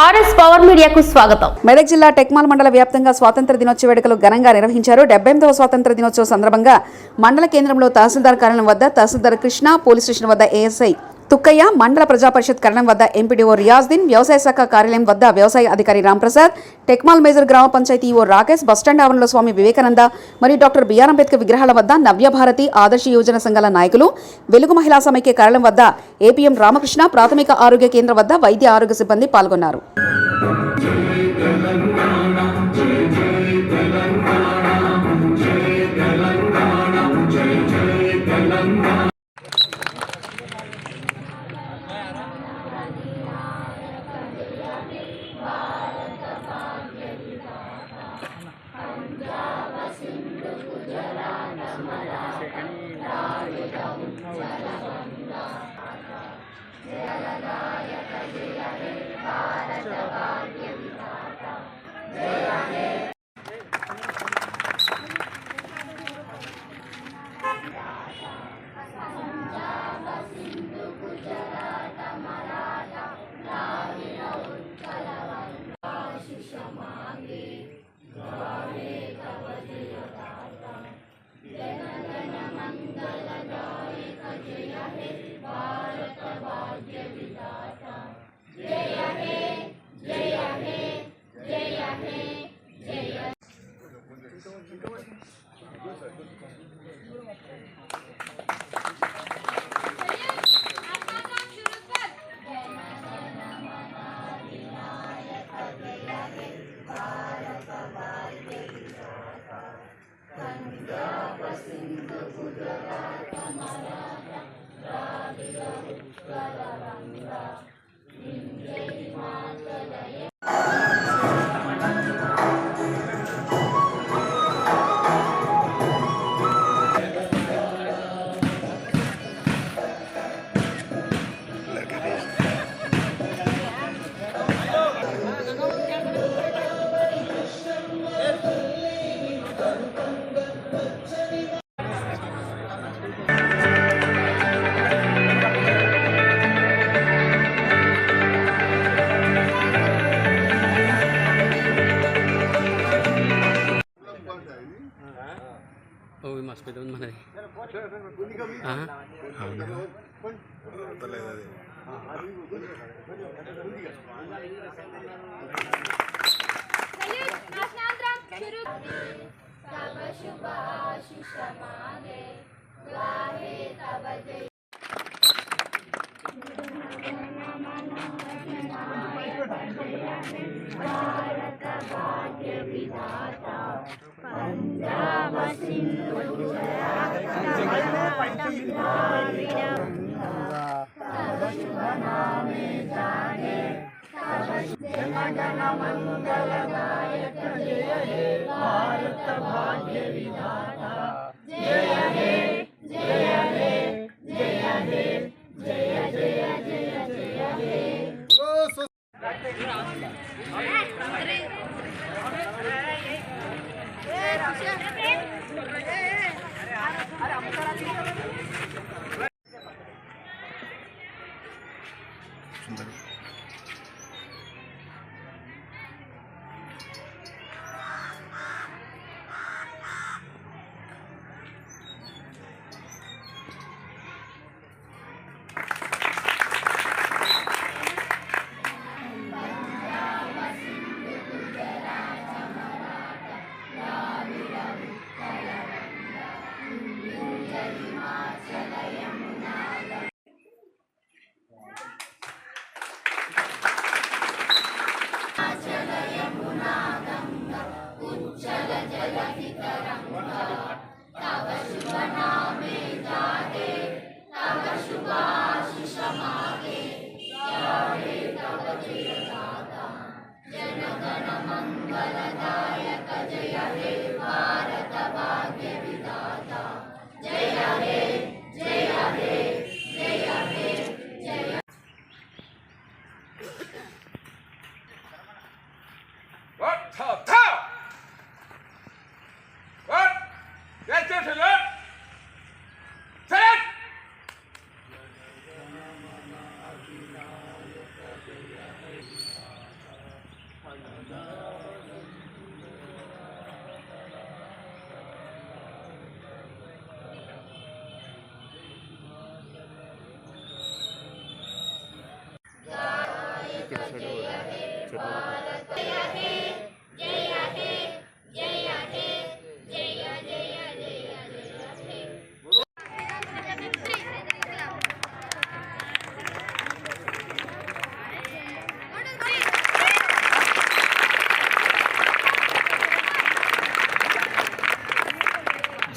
RS power మీడియాకు స్వాగతం. మెదక్ జిల్లా టెక్మాల్ మండల వ్యాప్తంగా స్వాతంత్ర దినోత్సవ వేడుకలు ఘనంగా నిర్వహించారు. 78వ స్వాతంత్ర దినోత్సవ సందర్భంగా మండల కేంద్రంలో తహసీల్దార్ కార్యాలయం వద్ద తహసీల్దార్ కృష్ణ, పోలీస్ స్టేషన్ వద్ద ఏఎస్ఐ తుక్కయ్య, మండల ప్రజాపరిషత్ కార్యాలయం వద్ద ఎంపీడీఓ రియాజ్దీన్, వ్యవసాయ శాఖ కార్యాలయం వద్ద వ్యవసాయ అధికారి రాంప్రసాద్, టెక్మాల్ మేజర్ గ్రామ పంచాయతీ ఈఓ రాకేష్, బస్టాండ్ ఆవరణలో స్వామి వివేకానంద మరియు డాక్టర్ బిఆర్ అంబేద్కర్ విగ్రహాల వద్ద నవ్యభారతి, ఆదర్శ యోజన సంఘాల నాయకులు, వెలుగు మహిళా సమైక్య కార్యాలయం వద్ద ఏపీఎం రామకృష్ణ, ప్రాథమిక ఆరోగ్య కేంద్రం వద్ద వైద్య ఆరోగ్య సిబ్బంది పాల్గొన్నారు. Oh, mas pwede naman manay. Punjab Sindhu Gujarat तव शुभ नामे जागे जन गण मंगलदायक जय हे भारत भाग्य विधाता जय हे जय हे जय हे जय जय जय जय हे तव शुभ नामे जागे तव शुभ आशीष मागे गाहे तव जय गाथा जन गण मंगलदायक जय हे भारत भाग्य विधाता जय हे जय हे जय हे जय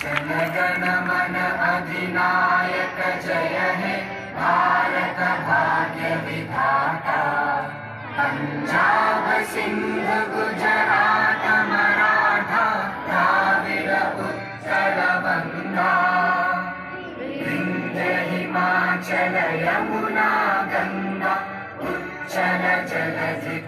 जनगण मन अधिनायक जय हे भारत भाग्य विधाता। पंजाब सिंध गुजरात मराठा द्राविड़ उत्कल बंगा। विंध्य हिमाचल यमुना गंगा उच्चल जलधि